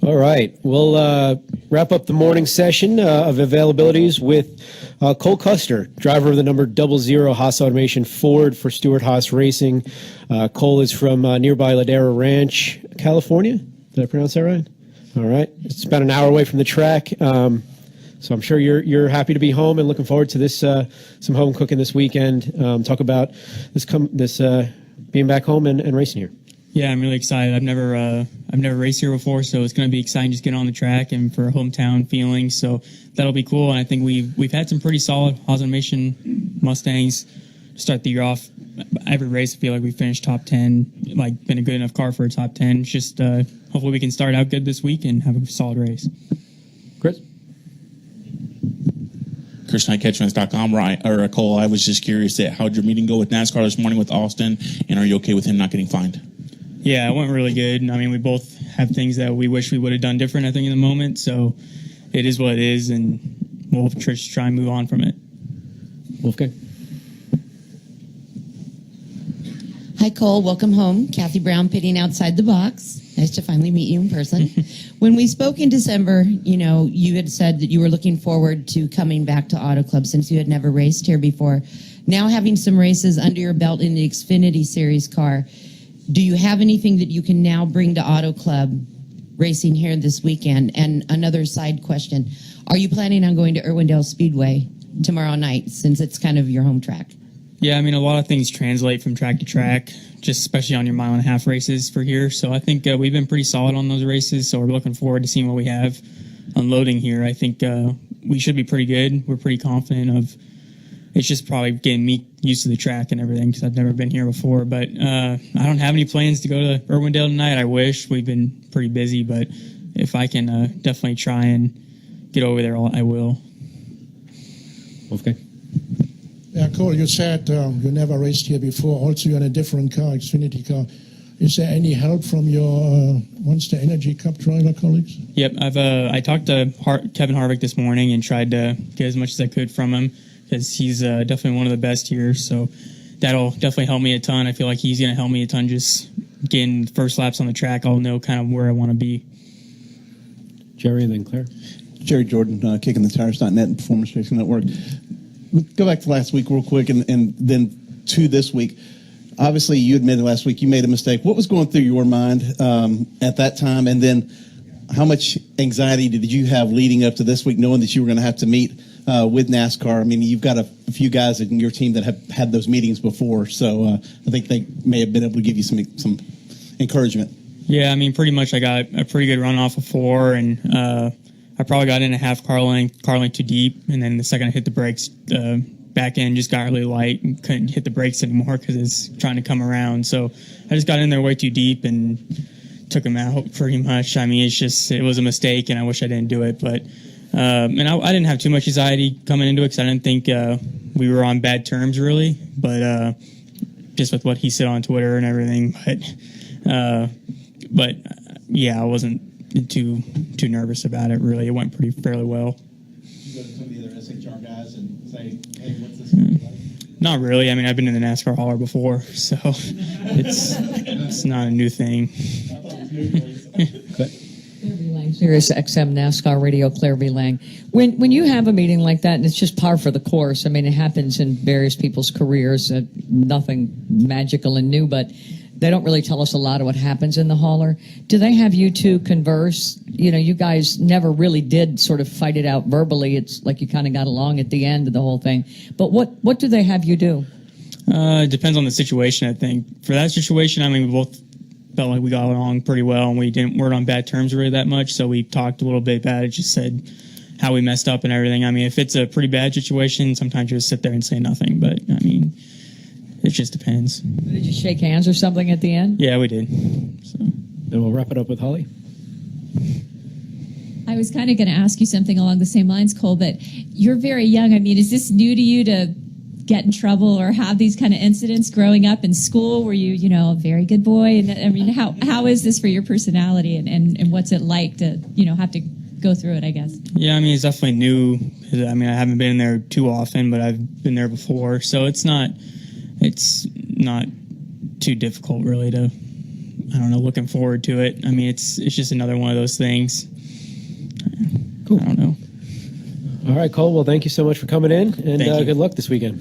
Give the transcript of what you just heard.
All right. We'll wrap up the morning session of availabilities with Cole Custer, driver of the number 00 Haas Automation Ford for Stewart Haas Racing. Cole is from nearby Ladera Ranch, California. Did I pronounce that right? All right. It's about an hour away from the track. So I'm sure you're happy to be home and looking forward to this some home cooking this weekend. Talk about this being back home and racing here. Yeah, I'm really excited. I've never raced here before, so it's going to be exciting just getting on the track and for a hometown feeling. So that'll be cool. And I think we've had some pretty solid Haas Automation Mustangs to start the year off. Every race, I feel like we finished top 10. Like, been a good enough car for a top 10. It's just hopefully we can start out good this week and have a solid race. Chris? ChrisKnightCatchments.com. Right, or Cole, I was just curious how'd your meeting go with NASCAR this morning with Austin, and are you okay with him not getting fined? Yeah, it went really good. I mean, we both have things that we wish we would have done different, I think, in the moment. So it is what it is, and we'll just try and move on from it. Wolfgang? Hi, Cole. Welcome home. Kathy Brown pitting outside the box. Nice to finally meet you in person. When we spoke in December, you had said that you were looking forward to coming back to Auto Club since you had never raced here before. Now having some races under your belt in the Xfinity Series car, do you have anything that you can now bring to Auto Club racing here this weekend? And another side question, are you planning on going to Irwindale Speedway tomorrow night since it's kind of your home track? Yeah, I mean, a lot of things translate from track to track, just especially on your mile-and-a-half races for here. So I think we've been pretty solid on those races, so we're looking forward to seeing what we have unloading here. I think we should be pretty good. We're pretty confident of it's just probably getting me used to the track and everything because I've never been here before. But I don't have any plans to go to Irwindale tonight. I wish. We've been pretty busy, but if I can definitely try and get over there, I will. Okay. Yeah, Cole, you said you never raced here before. Also, you're in a different car, Xfinity car. Is there any help from your Monster Energy Cup driver colleagues? Yep, I talked to Kevin Harvick this morning and tried to get as much as I could from him because he's definitely one of the best here. So that'll definitely help me a ton. I feel like he's going to help me a ton just getting first laps on the track. I'll know kind of where I want to be. Jerry and then Claire. Jerry Jordan, Kicking the Tires.net and Performance Racing Network. Go back to last week real quick and then to this week. Obviously, you admitted last week you made a mistake. What was going through your mind at that time? And then how much anxiety did you have leading up to this week, knowing that you were going to have to meet with NASCAR? I mean, you've got a few guys in your team that have had those meetings before, so I think they may have been able to give you some encouragement. Yeah, I mean, pretty much I got a pretty good run off of 4, and I probably got in a half car length too deep, and then the second I hit the brakes, back end just got really light and couldn't hit the brakes anymore because it's trying to come around. So I just got in there way too deep and took him out pretty much. I mean, it was a mistake, and I wish I didn't do it. But and I didn't have too much anxiety coming into it because I didn't think we were on bad terms really. But just with what he said on Twitter and everything, but yeah, I wasn't too nervous about it. Really, it went fairly well. You go to some of the other SHR guys and say, "Hey, what's this going to be like?" Not really. I mean, I've been in the NASCAR hauler before, so it's not a new thing. Sirius XM NASCAR Radio, Claire V. Lang. When you have a meeting like that, and it's just par for the course, I mean, it happens in various people's careers, nothing magical and new, but they don't really tell us a lot of what happens in the hauler. Do they have you two converse? You guys never really did sort of fight it out verbally. It's like you kind of got along at the end of the whole thing. But what do they have you do? It depends on the situation, I think. For that situation, I mean, we both felt like we got along pretty well, and we weren't on bad terms really that much, so we talked a little bit about it, just said how we messed up and everything. I mean, if it's a pretty bad situation, sometimes you just sit there and say nothing, but, I mean, it just depends. Did you shake hands or something at the end? Yeah, we did. So. Then we'll wrap it up with Holly. I was kind of going to ask you something along the same lines, Cole, but you're very young. I mean, is this new to you to get in trouble or have these kind of incidents growing up in school? Were you, a very good boy? And I mean, how is this for your personality and what's it like to, have to go through it, I guess? Yeah, I mean, it's definitely new. I mean, I haven't been there too often, but I've been there before. So it's not too difficult really to, I don't know, looking forward to it. I mean, it's just another one of those things. Cool. I don't know. All right, Cole. Well, thank you so much for coming in, and Thank you. good luck this weekend.